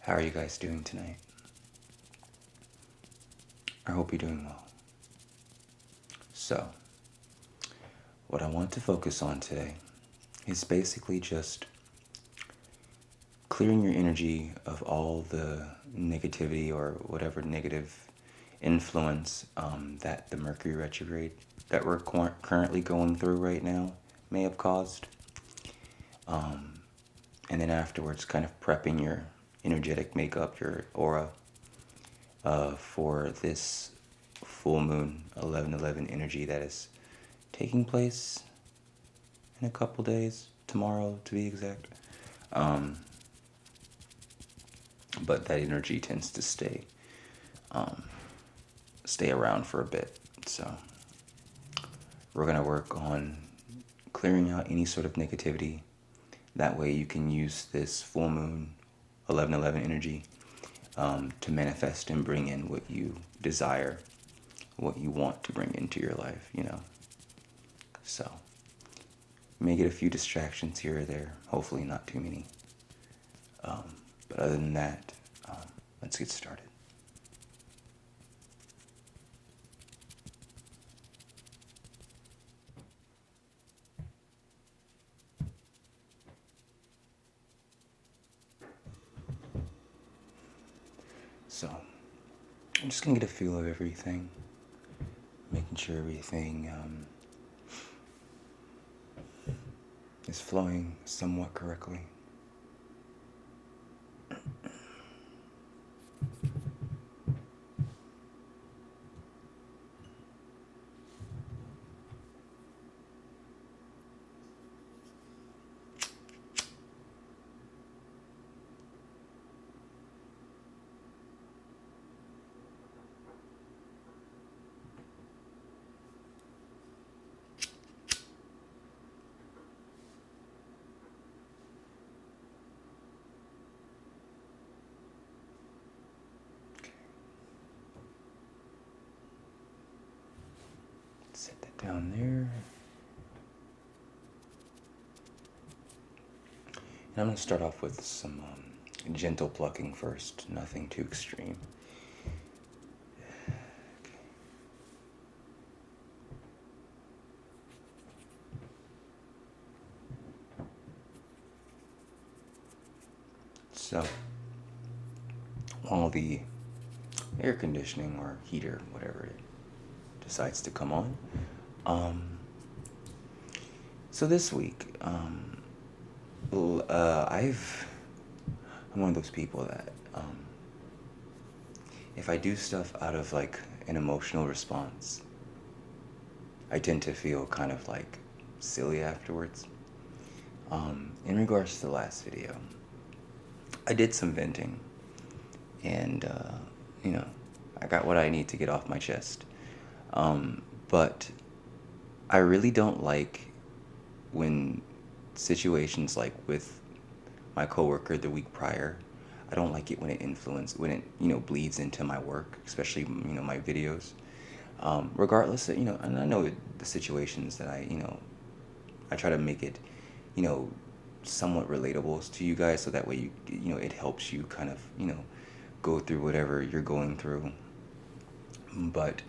How are you guys doing tonight? I hope you're doing well. So, what I want to focus on today is basically just clearing your energy of all the negativity or whatever negative influence that the Mercury retrograde that we're currently going through right now may have caused. And then afterwards, kind of prepping your energetic makeup, your aura, for this full moon 11/11 energy that is taking place in a couple days, tomorrow to be exact. But that energy tends to stay around for a bit. So we're gonna work on clearing out any sort of negativity. That way you can use this full moon 11/11 energy to manifest and bring in what you desire, what you want to bring into your life, So, you may get a few distractions here or there, hopefully not too many. But other than that, let's get started. So, I'm just gonna get a feel of everything, making sure everything is flowing somewhat correctly. Set that down there. And I'm going to start off with some gentle plucking first, nothing too extreme. So, while the air conditioning or heater, whatever it decides to come on, so this week, I'm one of those people that if I do stuff out of like an emotional response, I tend to feel kind of like silly afterwards. In regards to the last video, I did some venting, and I got what I need to get off my chest. But I really don't like when situations like with my coworker the week prior. I don't like it when it bleeds into my work, especially my videos. Regardless of, and I know the situations that I try to make it, somewhat relatable to you guys, so that way it helps you kind of go through whatever you're going through. But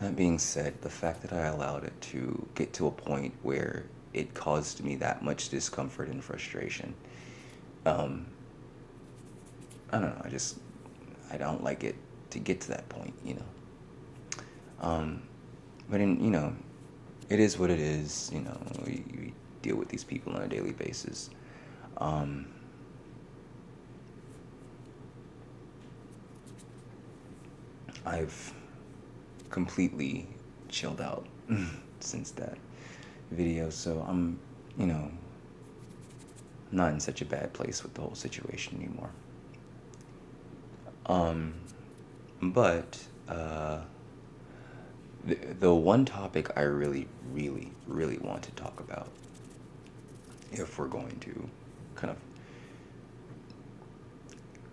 that being said, the fact that I allowed it to get to a point where it caused me that much discomfort and frustration, I don't know. I don't like it to get to that point, But it is what it is. We deal with these people on a daily basis. I've completely chilled out since that video, so I'm not in such a bad place with the whole situation anymore. But the one topic I really, really, really want to talk about, if we're going to kind of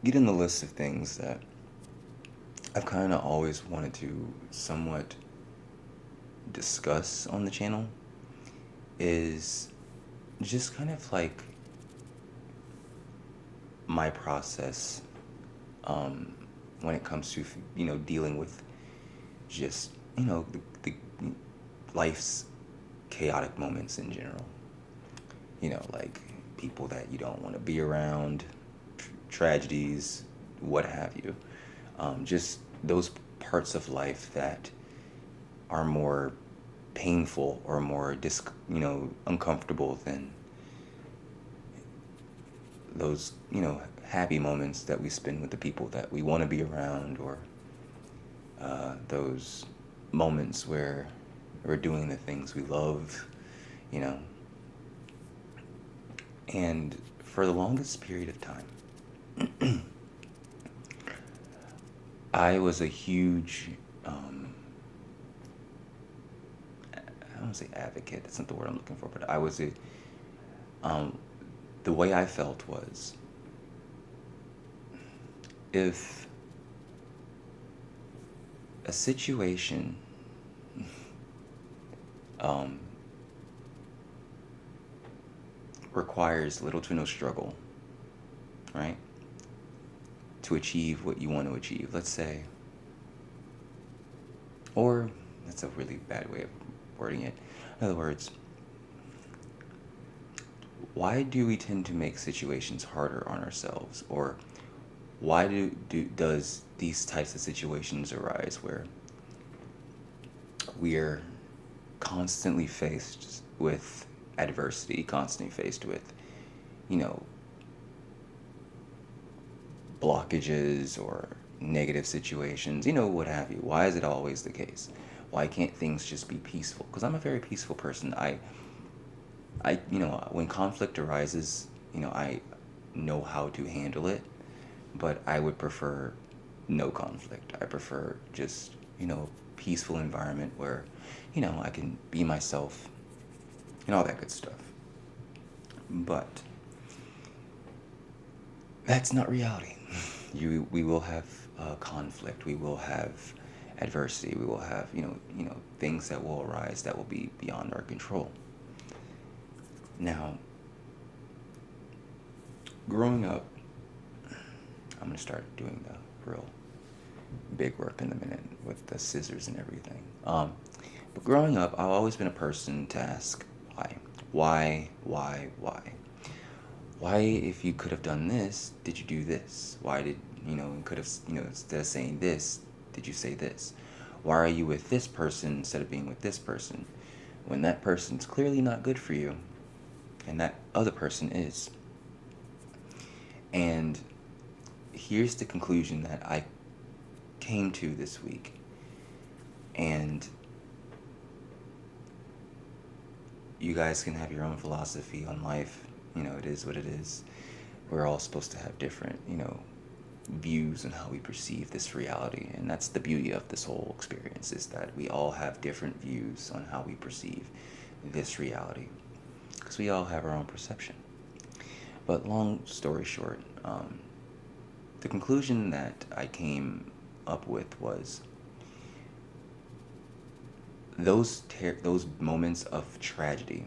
get in the list of things that I've kind of always wanted to somewhat discuss on the channel, is just kind of like my process when it comes to, dealing with just, the life's chaotic moments in general. Like people that you don't want to be around, tragedies, what have you. Just those parts of life that are more painful or more uncomfortable than those, happy moments that we spend with the people that we want to be around, or those moments where we're doing the things we love, you know. And for the longest period of time, I was a huge, I don't want to say advocate, that's not the word I'm looking for, but I was the way I felt was, if a situation requires little to no struggle, right, to achieve what you want to achieve, let's say, or that's a really bad way of wording it. In other words, why do we tend to make situations harder on ourselves? Or why does these types of situations arise where we're constantly faced with adversity, constantly faced with, blockages or negative situations, what have you? Why is it always the case? Why can't things just be peaceful? Because I'm a very peaceful person. I when conflict arises, I know how to handle it, but I would prefer no conflict. I prefer just, peaceful environment where, I can be myself and all that good stuff. But that's not reality. We will have conflict. We will have adversity. We will have, things that will arise that will be beyond our control. Now, growing up, I'm going to start doing the real big work in a minute with the scissors and everything. But growing up, I've always been a person to ask why. Why? Why, if you could have done this, did you do this? Why did, could have, instead of saying this, did you say this? Why are you with this person instead of being with this person? When that person's clearly not good for you, and that other person is. And here's the conclusion that I came to this week. And you guys can have your own philosophy on life. It is what it is. We're all supposed to have different, views on how we perceive this reality. And that's the beauty of this whole experience, is that we all have different views on how we perceive this reality, because we all have our own perception. But long story short, the conclusion that I came up with was, those moments of tragedy,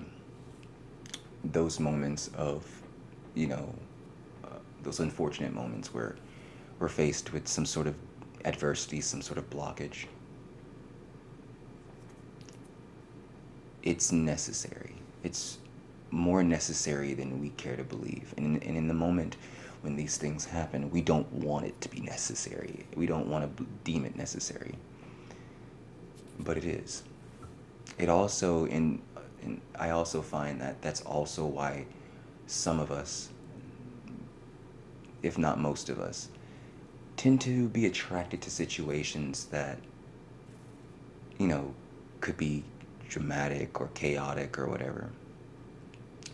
those moments of, those unfortunate moments where we're faced with some sort of adversity, some sort of blockage, it's necessary. It's more necessary than we care to believe. And in the moment when these things happen, we don't want it to be necessary. We don't want to deem it necessary. But it is. It also, I also find that that's also why some of us, if not most of us, tend to be attracted to situations that, could be dramatic or chaotic or whatever.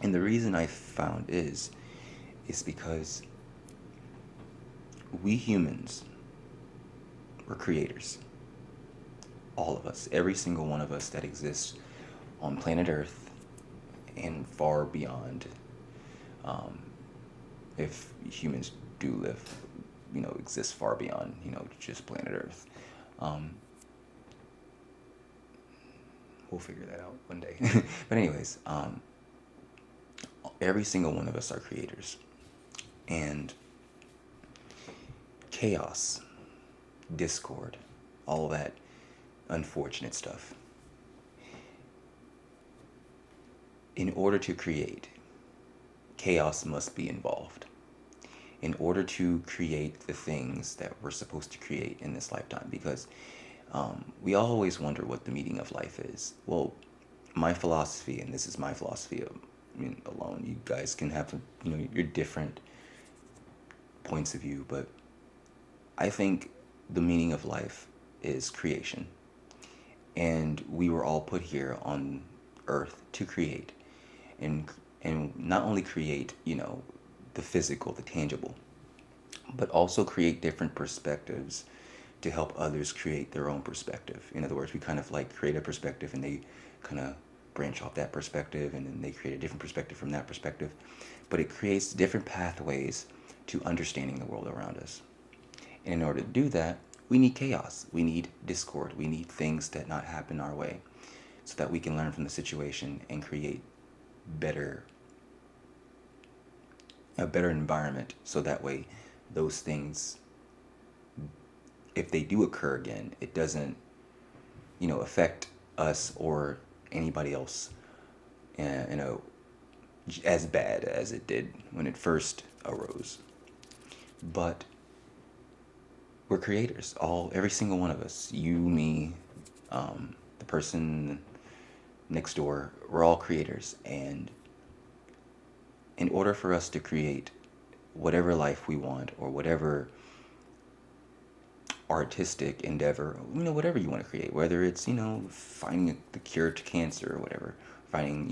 And the reason I found is because we humans, we're creators. All of us, every single one of us that exists on planet Earth and far beyond, if humans do live, exist far beyond, just planet Earth. We'll figure that out one day. But anyways, every single one of us are creators. And chaos, discord, all that unfortunate stuff. In order to create, chaos must be involved. In order to create the things that we're supposed to create in this lifetime, because we always wonder what the meaning of life is. Well, my philosophy, and this is my philosophy alone, you guys can have your different points of view, but I think the meaning of life is creation. And we were all put here on earth to create. And not only create, the physical, the tangible, but also create different perspectives to help others create their own perspective. In other words, we kind of like create a perspective and they kind of branch off that perspective and then they create a different perspective from that perspective. But it creates different pathways to understanding the world around us. And in order to do that, we need chaos. We need discord. We need things that not happen our way so that we can learn from the situation and create a better environment, so that way those things, if they do occur again, it doesn't affect us or anybody else as bad as it did when it first arose. But we're creators, every single one of us, you, me, the person next door, we're all creators. And in order for us to create whatever life we want, or whatever artistic endeavor, whatever you want to create, whether it's, finding the cure to cancer or whatever, finding,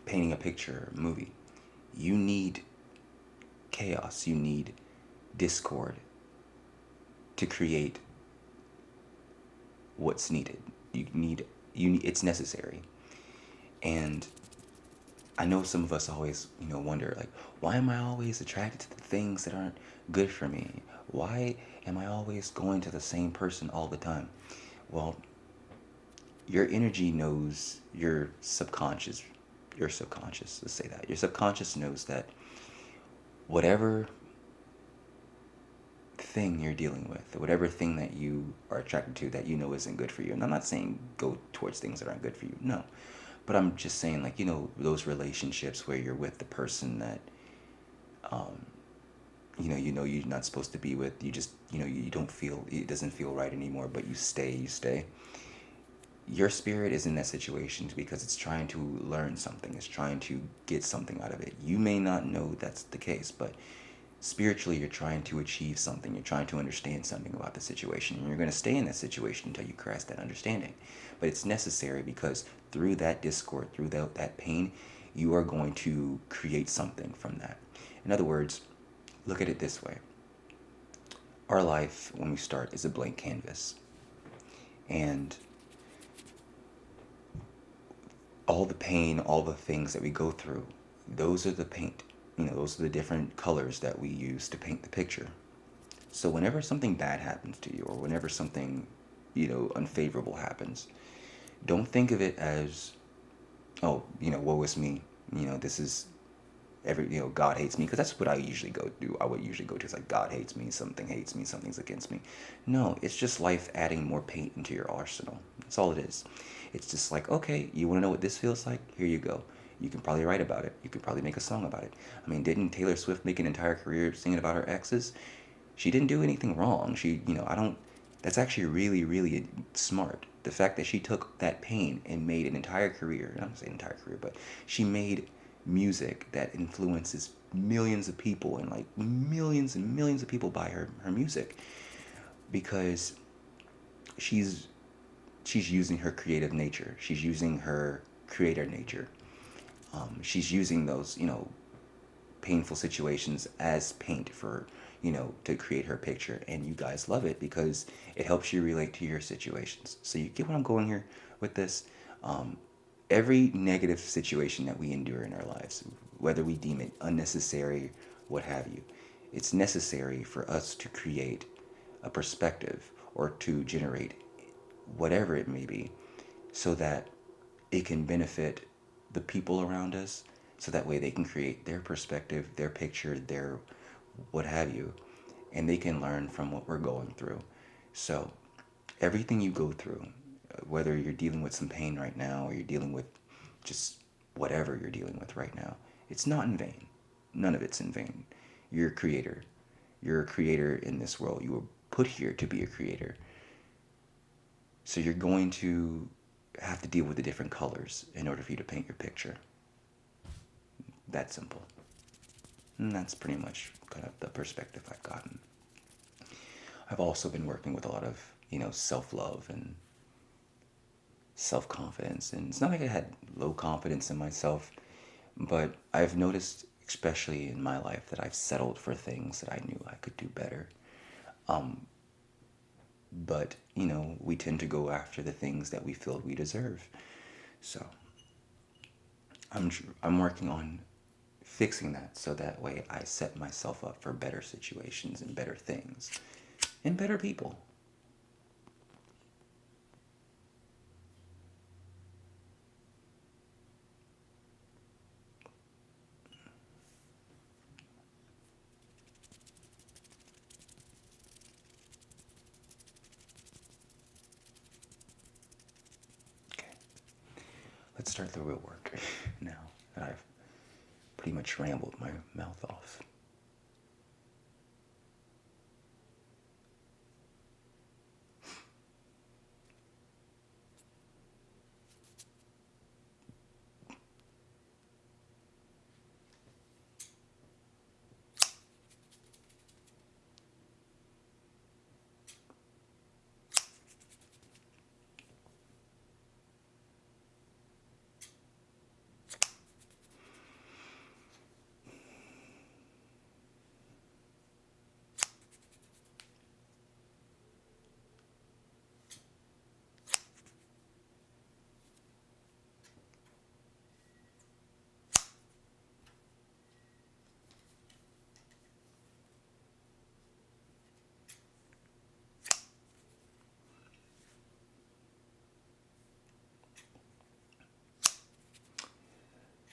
painting a picture, a movie, you need chaos, you need discord to create what's needed. It's necessary. And I know some of us always, wonder, like, why am I always attracted to the things that aren't good for me? Why am I always going to the same person all the time? Well, your energy knows, your subconscious, let's say that. Your subconscious knows that whatever thing you're dealing with, whatever thing that you are attracted to that isn't good for you. And I'm not saying go towards things that aren't good for you. No. But I'm just saying, like, those relationships where you're with the person that, you're not supposed to be with. You just, you don't feel, it doesn't feel right anymore, but you stay. Your spirit is in that situation because it's trying to learn something. It's trying to get something out of it. You may not know that's the case, but spiritually, you're trying to achieve something. You're trying to understand something about the situation. And you're going to stay in that situation until you grasp that understanding. But it's necessary because through that discord, through that pain, you are going to create something from that. In other words, look at it this way. Our life, when we start, is a blank canvas. And all the pain, all the things that we go through, those are the paint. Those are the different colors that we use to paint the picture. So whenever something bad happens to you, or whenever something, unfavorable happens, don't think of it as, oh, woe is me. This is God hates me, because that's what I usually go do. I would usually go to, it's like, God hates me, something's against me. No, it's just life adding more paint into your arsenal. That's all it is. It's just like, okay, you want to know what this feels like? Here you go. You can probably write about it. You could probably make a song about it. I mean, didn't Taylor Swift make an entire career singing about her exes? She didn't do anything wrong. That's actually really, really smart. The fact that she took that pain and made an entire career, I'm not saying entire career, but she made music that influences millions of people, and like millions and millions of people buy her music because she's using her creative nature. She's using her creator nature. She's using those, painful situations as paint for, to create her picture. And you guys love it because it helps you relate to your situations. So you get what I'm going here with this? Every negative situation that we endure in our lives, whether we deem it unnecessary, what have you, it's necessary for us to create a perspective or to generate whatever it may be so that it can benefit the people around us, so that way they can create their perspective, their picture, their what have you, and they can learn from what we're going through. So, everything you go through, whether you're dealing with some pain right now or you're dealing with just whatever you're dealing with right now, it's not in vain. None of it's in vain. You're a creator. You're a creator in this world. You were put here to be a creator. So you're going to have to deal with the different colors in order for you to paint your picture. That simple. And that's pretty much kind of the perspective I've gotten. I've also been working with a lot of, self-love and self-confidence. And it's not like I had low confidence in myself, but I've noticed, especially in my life, that I've settled for things that I knew I could do better. But, we tend to go after the things that we feel we deserve. So I'm working on fixing that so that way I set myself up for better situations and better things and better people. Okay, let's start the real work now that I've pretty much rambled my mouth off.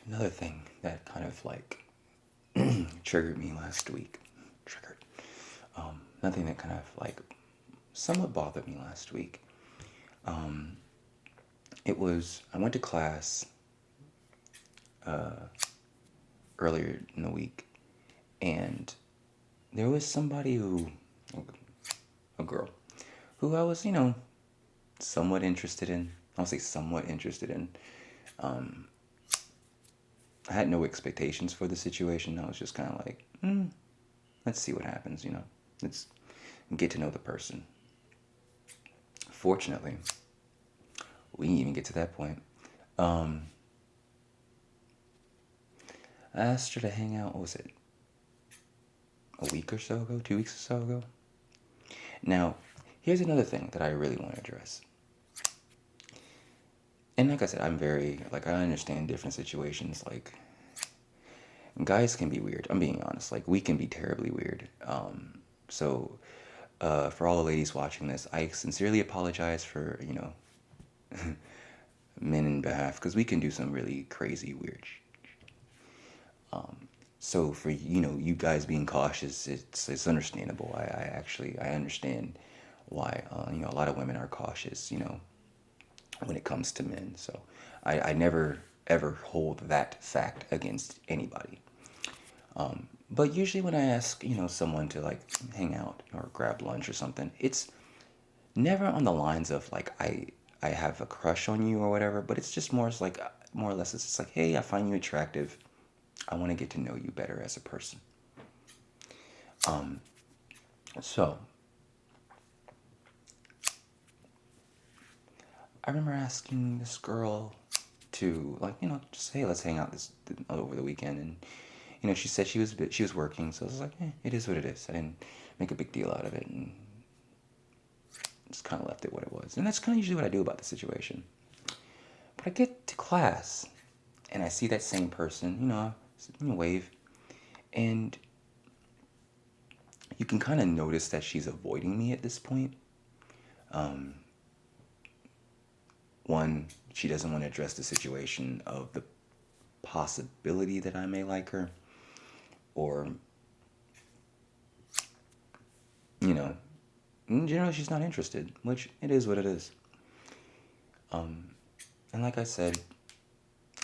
Another thing that kind of like triggered me last week, nothing that kind of like somewhat bothered me last week. It was, I went to class earlier in the week, and there was somebody a girl, who I was, somewhat interested in. I'll say somewhat interested in. I had no expectations for the situation. I was just kind of like, let's see what happens, Let's get to know the person. Fortunately, we didn't even get to that point. I asked her to hang out, what was it? A week or so ago? 2 weeks or so ago? Now, here's another thing that I really want to address. And like I said, I'm very, like, I understand different situations. Like, guys can be weird. I'm being honest. Like, we can be terribly weird. So, for all the ladies watching this, I sincerely apologize for, men in behalf, because we can do some really crazy, weird So for, you guys being cautious, it's understandable. I understand why, a lot of women are cautious, when it comes to men. So I never ever hold that fact against anybody. But usually when I ask, someone to like hang out or grab lunch or something, it's never on the lines of like I have a crush on you or whatever, but it's just more or less it's just like, hey, I find you attractive. I want to get to know you better as a person. So I remember asking this girl to like, just hey, let's hang out this over the weekend, and she said she was working, so I was like, it is what it is. I didn't make a big deal out of it, and just kind of left it what it was. And that's kind of usually what I do about the situation. But I get to class, and I see that same person, wave, and you can kind of notice that she's avoiding me at this point. One, she doesn't want to address the situation of the possibility that I may like her, or you know, in general, she's not interested, which it is what it is. And like I said,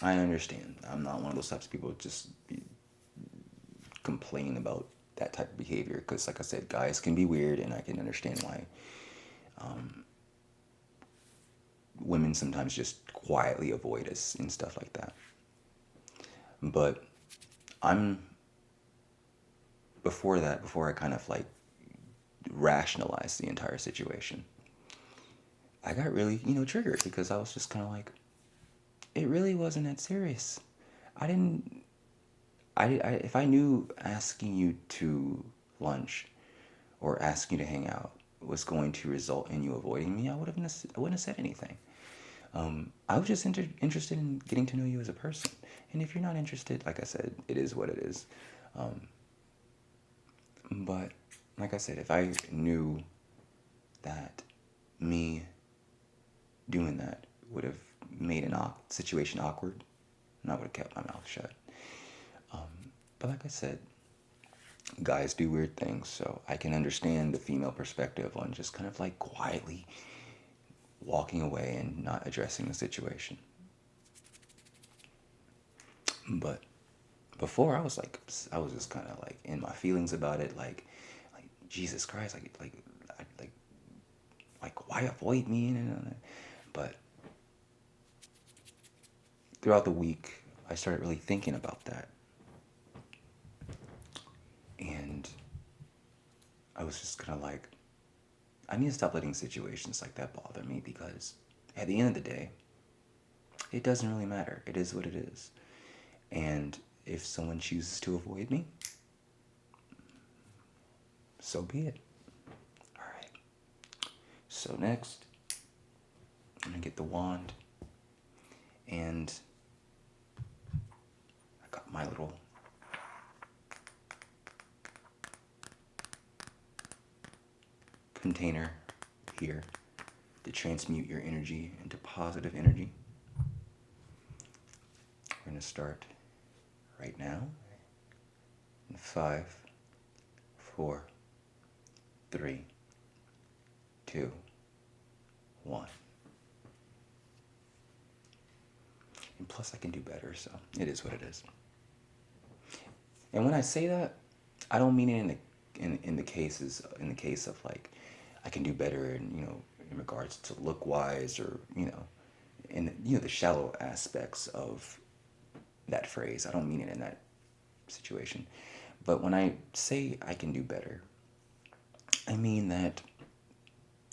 I understand. I'm not one of those types of people that just complain about that type of behavior because, like I said, guys can be weird, and I can understand why women sometimes just quietly avoid us and stuff like that. But I'm before that, before I kind of like rationalized the entire situation, I got really, triggered because I was just kind of like, it really wasn't that serious. I didn't. If I knew asking you to lunch or asking you to hang out was going to result in you avoiding me, I wouldn't have said anything. I was just interested in getting to know you as a person. And if you're not interested, like I said, it is what it is. But like I said, if I knew that me doing that would have made an situation awkward, and I would have kept my mouth shut. But like I said, guys do weird things, so I can understand the female perspective on just kind of like quietly walking away and not addressing the situation. But before, I was just kind of like in my feelings about it, like Jesus Christ, like why avoid me? But throughout the week, I started really thinking about that, and I was just kind of like, I need to stop letting situations like that bother me because at the end of the day, it doesn't really matter. It is what it is. And if someone chooses to avoid me, so be it. All right. So next, I'm going to get the wand. And I got my little container here to transmute your energy into positive energy. We're going to start right now in 5, 4, 3, 2, 1. And plus, I can do better, so it is what it is. And when I say that, I don't mean it in the case of like I can do better, in regards to look wise, or in the shallow aspects of that phrase. I don't mean it in that situation. But when I say I can do better, I mean that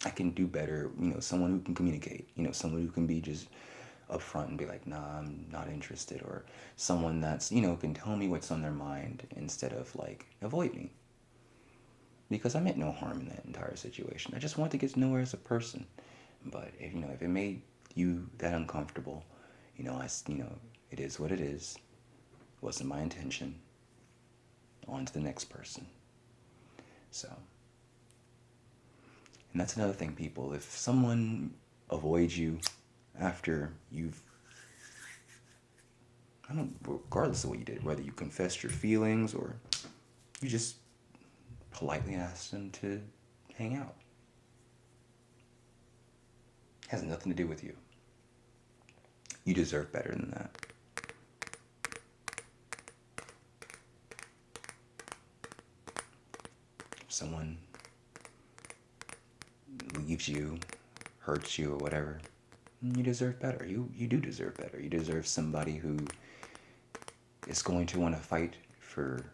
I can do better, someone who can communicate, someone who can be just upfront and be like, nah, I'm not interested, or someone that's, can tell me what's on their mind instead of like avoid me. Because I meant no harm in that entire situation. I just wanted to get to know her as a person. But if it made you that uncomfortable, it is what it is. Wasn't my intention. On to the next person. So, and that's another thing, people. If someone avoids you after you've, regardless of what you did, whether you confessed your feelings or you just politely asked them to hang out, has nothing to do with you. You deserve better than that. If someone leaves you, hurts you, or whatever, you deserve better. You do deserve better. You deserve somebody who is going to want to fight for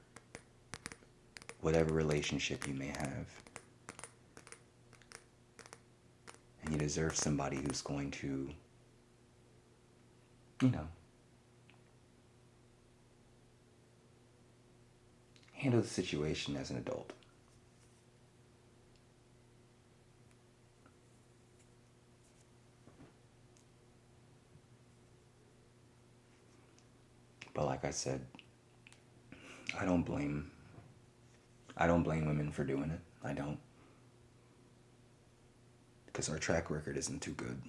whatever relationship you may have. And you deserve somebody who's going to, handle the situation as an adult. But like I said, I don't blame women for doing it. I don't. Because our track record isn't too good.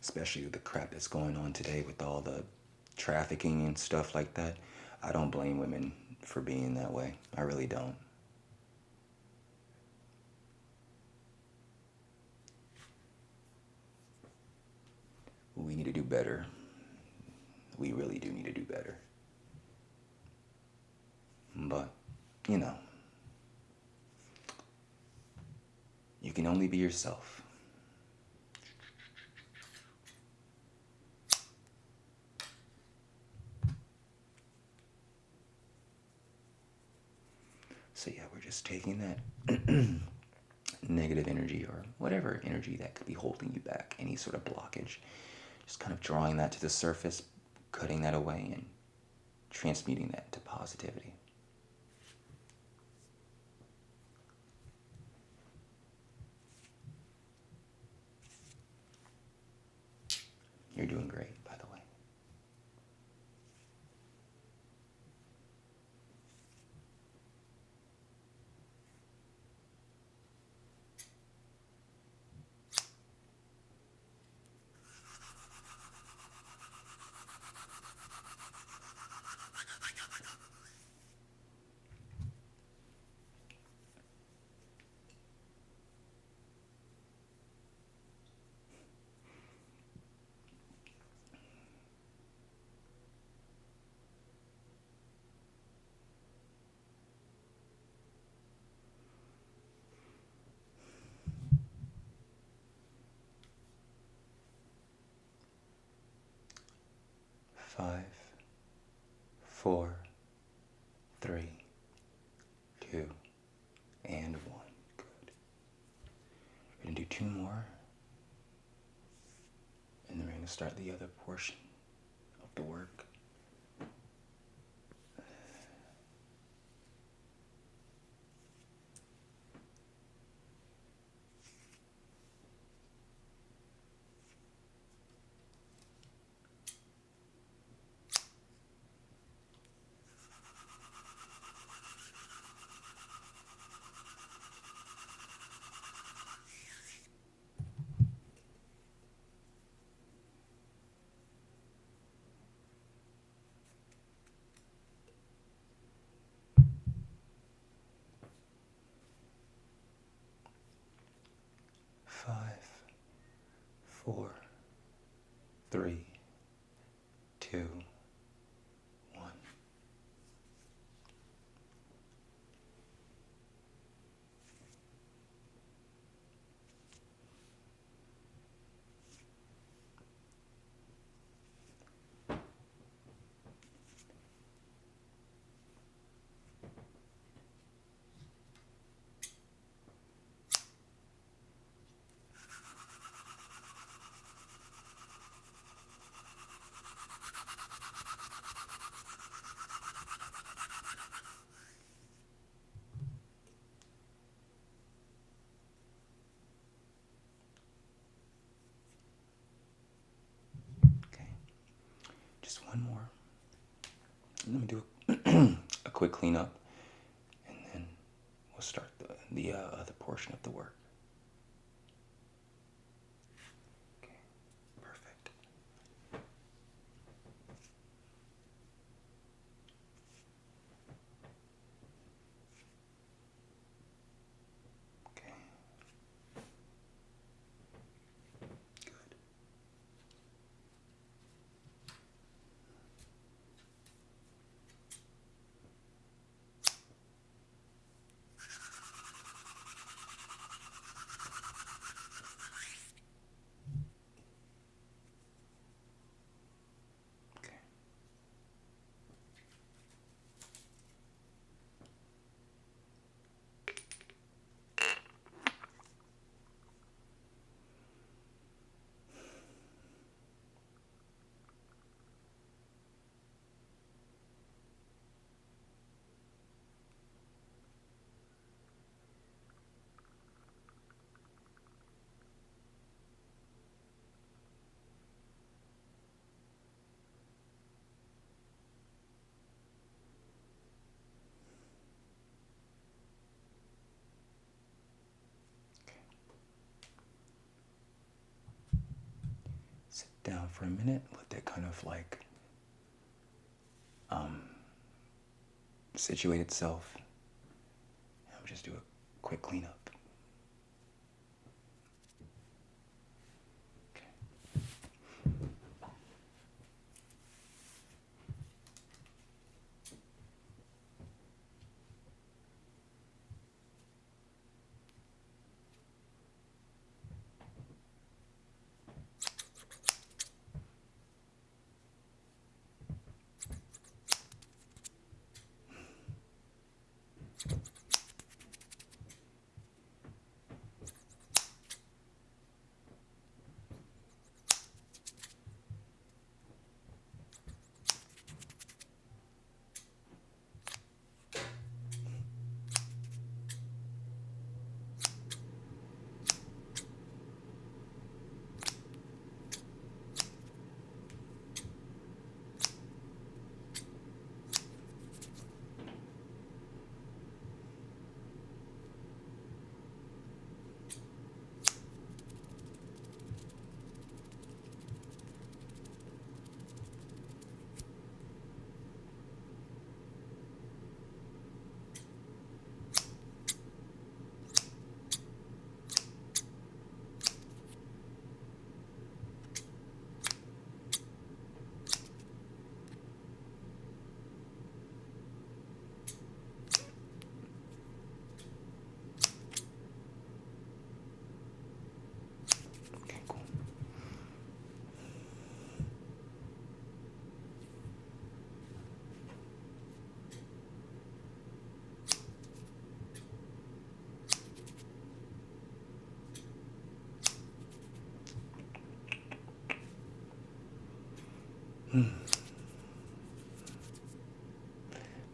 Especially with the crap that's going on today with all the trafficking and stuff like that. I don't blame women for being that way. I really don't. We need to do better. We really do need to do better. But, you know, you can only be yourself. So yeah, we're just taking that negative energy or whatever energy that could be holding you back, any sort of blockage, just kind of drawing that to the surface, cutting that away, and transmuting that to positivity. You're doing great, by the way. Five, four, three, two, and one. Good. We're going to do two more. And then we're going to start the other portion of the work. Five, four, three, two, one. Okay, just one more. Let me do a quick cleanup, and then we'll start the other portion of the work. Okay, perfect. Okay, good. Okay. Sit down for a minute, let that kind of like situate itself. I'll just do a quick cleanup.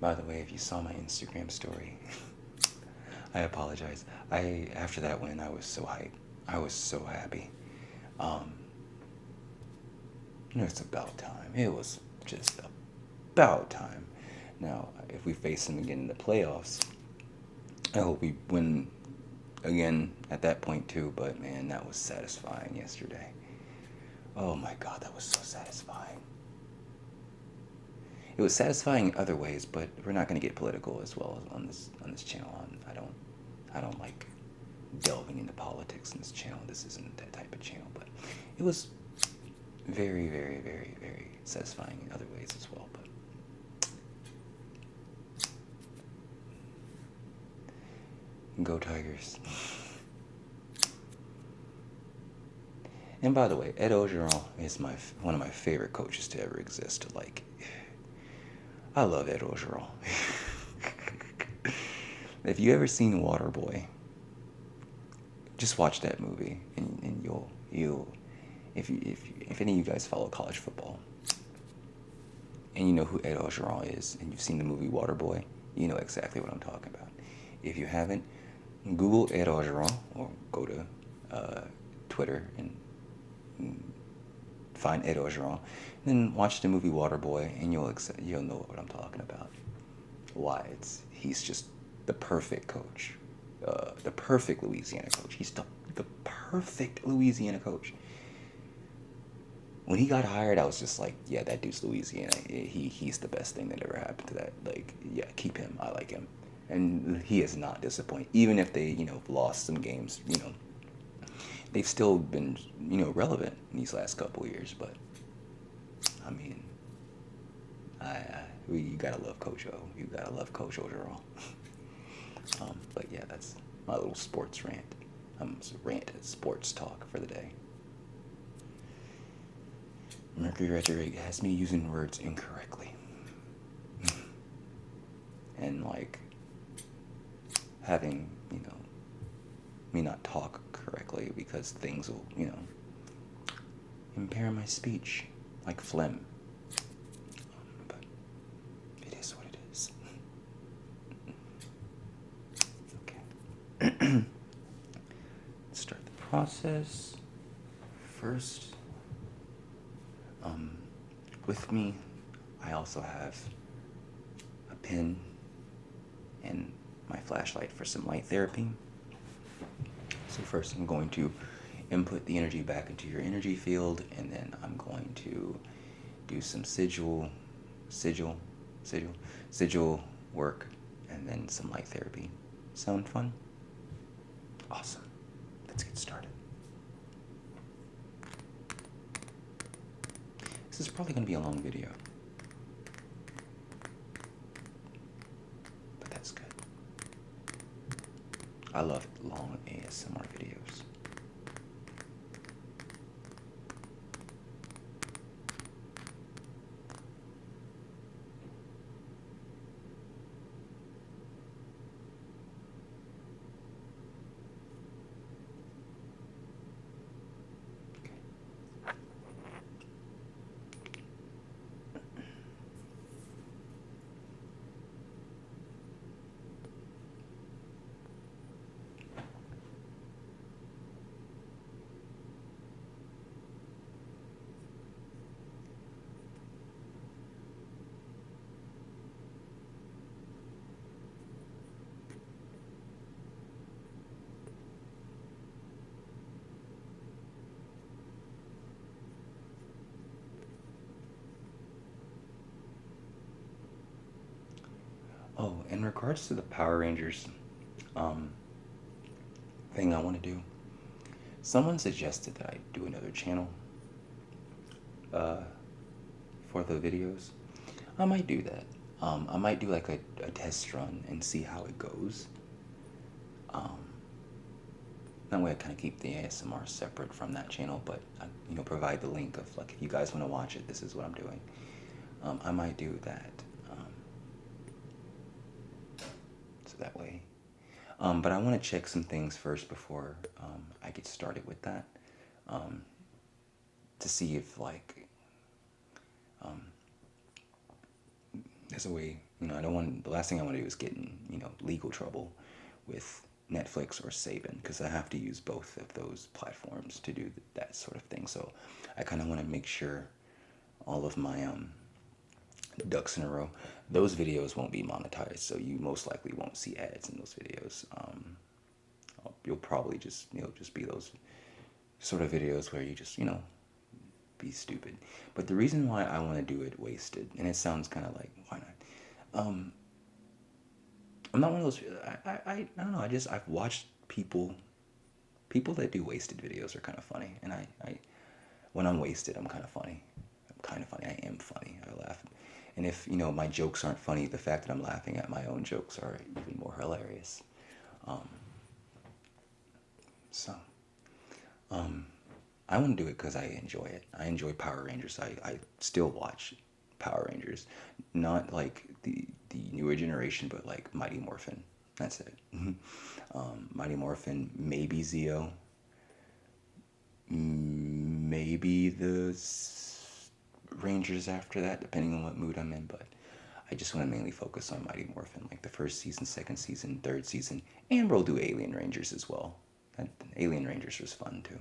By the way, if you saw my Instagram story, I apologize. After that win, I was so hyped. I was so happy. It's about time. It was just about time. Now, if we face them again in the playoffs, I hope we win again at that point too. But man, that was satisfying yesterday. Oh my God, that was so satisfying. It was satisfying in other ways, but we're not going to get political as well on this channel. I don't like delving into politics in this channel. This isn't that type of channel, but it was very, very, very, very satisfying in other ways as well. But go Tigers! And by the way, Ed Ogeron is one of my favorite coaches to ever exist. Like, I love Ed Ogeron. If you ever seen Waterboy, just watch that movie, and you'll if any of you guys follow college football, and you know who Ed Ogeron is, and you've seen the movie Waterboy, you know exactly what I'm talking about. If you haven't, Google Ed Ogeron or go to Twitter and find Ed Ogeron, then watch the movie Waterboy, and you'll know what I'm talking about. Why he's just the perfect coach, the perfect Louisiana coach. He's the perfect Louisiana coach. When he got hired, I was just like, yeah, that dude's Louisiana. He's the best thing that ever happened to that. Like, yeah, keep him. I like him, and he is not disappointed. Even if they lost some games, they've still been relevant in these last couple of years. But I mean, you gotta love Coach O. You gotta love Coach Ogeron. But yeah, that's my little sports rant. Sports talk for the day. Mercury Retrograde has me using words incorrectly. And like having, me not talk correctly because things will, impair my speech, like phlegm. But it is what it is. Okay. Let's start the process. First, with me, I also have a pen and my flashlight for some light therapy. So first I'm going to input the energy back into your energy field, and then I'm going to do some sigil work, and then some light therapy. Sound fun? Awesome. Let's get started. This is probably going to be a long video, but that's good. I love long ASMR videos. Oh, in regards to the Power Rangers um, thing I want to do, someone suggested that I do another channel for the videos. I might do that. I might do like a test run and see how it goes. That way I kind of keep the ASMR separate from that channel, but I, provide the link of like, if you guys want to watch it, this is what I'm doing. I might do that. So that way. But I want to check some things first before I get started with that. To see if like there's a way, I don't want, the last thing I want to do is get in, legal trouble with Netflix or Saban, because I have to use both of those platforms to do that sort of thing. So I kind of want to make sure all of my ducks in a row. Those videos won't be monetized, so you most likely won't see ads in those videos. You'll probably just just be those sort of videos where you just be stupid. But the reason why I want to do it wasted, and it sounds kind of like, why not? I'm not one of those. I don't know. I've watched people that do wasted videos are kind of funny, and I when I'm wasted, I'm kind of funny. I'm kind of funny. I am funny. I laugh, and if my jokes aren't funny, the fact that I'm laughing at my own jokes are even more hilarious. So, I want to do it because I enjoy it. I enjoy Power Rangers. I still watch Power Rangers, not like the newer generation, but like Mighty Morphin. That's it. Mighty Morphin, maybe Zeo, maybe the Rangers after that, depending on what mood I'm in. But I just want to mainly focus on Mighty Morphin, like the first season, second season, third season, and we'll do Alien Rangers as well. Alien Rangers was fun too.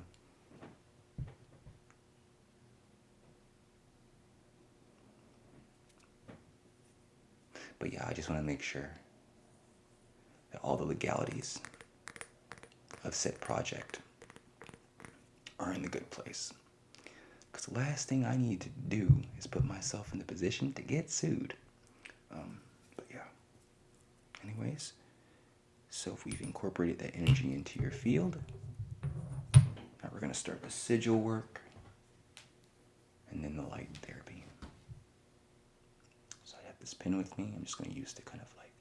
But yeah, I just want to make sure that all the legalities of said project are in the good place. Because the last thing I need to do is put myself in the position to get sued. But yeah. Anyways, so if we've incorporated that energy into your field, now we're going to start the sigil work and then the light therapy. So I have this pen with me. I'm just going to use to kind of like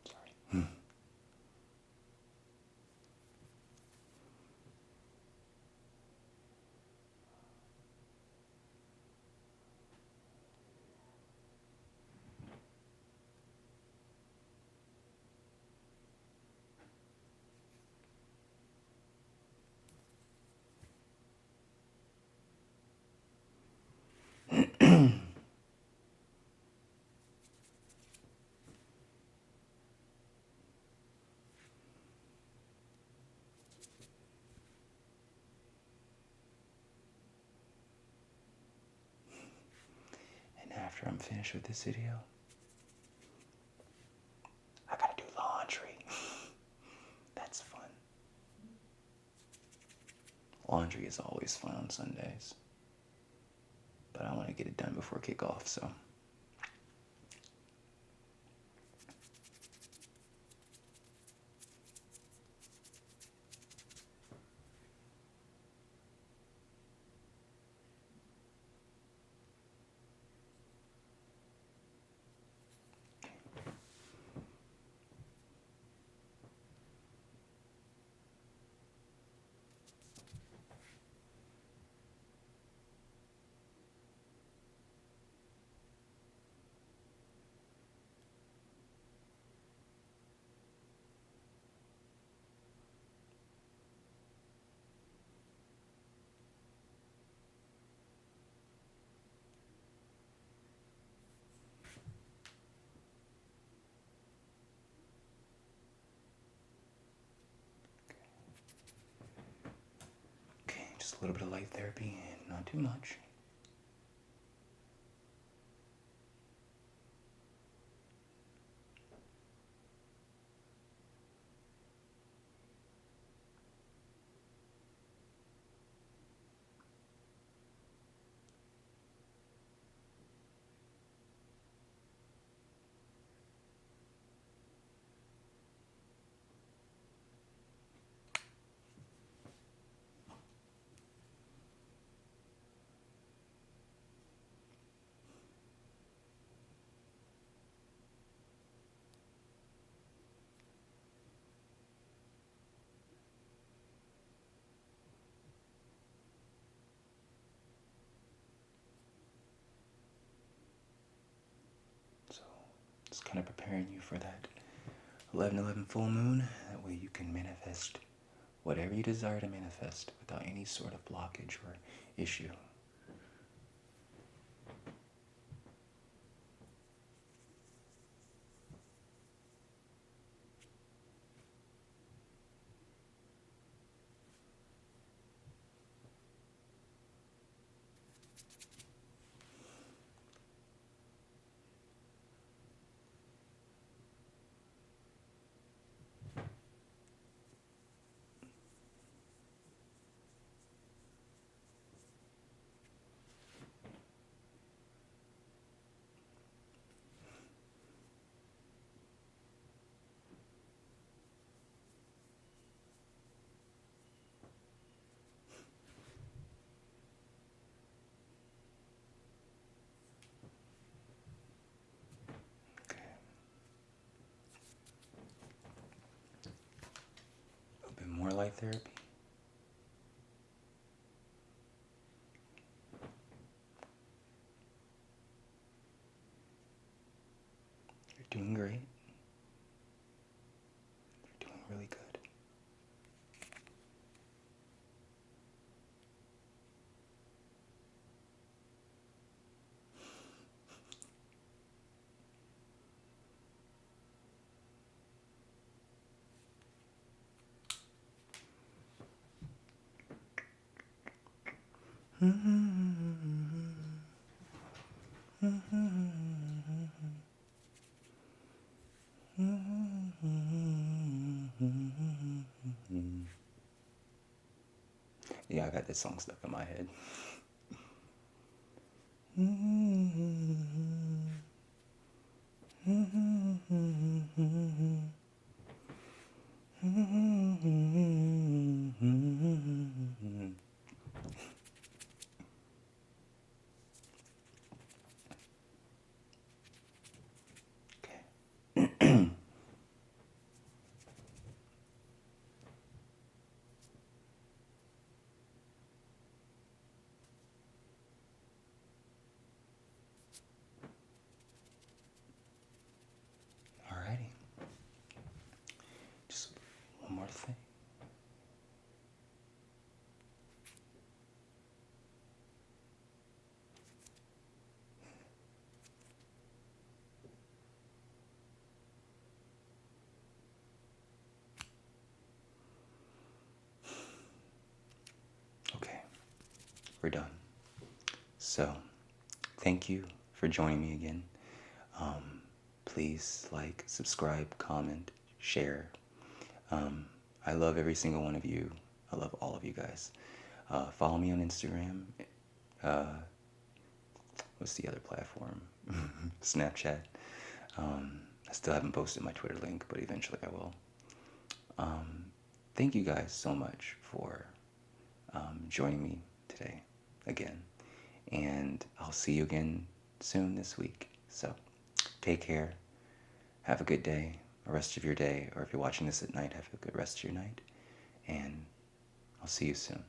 sorry. after I'm finished with this video, I gotta do laundry. That's fun. Laundry is always fun on Sundays. But I want to get it done before kickoff, so. Okay, just a little bit of light therapy, not too much. So, just kind of preparing you for that 11/11 full moon. That way you can manifest whatever you desire to manifest without any sort of blockage or issue. Okay. A bit more light therapy. You're doing great. You're doing really good. Yeah, I got this song stuck in my head. Alrighty. Just one more thing. Okay, we're done. So, thank you for joining me again. Please like, subscribe, comment, share. I love every single one of you. I love all of you guys. Follow me on Instagram. What's the other platform? Snapchat. I still haven't posted my Twitter link, but eventually I will. Thank you guys so much for joining me today again. And I'll see you again soon this week. So take care. Have a good day, or rest of your day, or if you're watching this at night, have a good rest of your night. And I'll see you soon.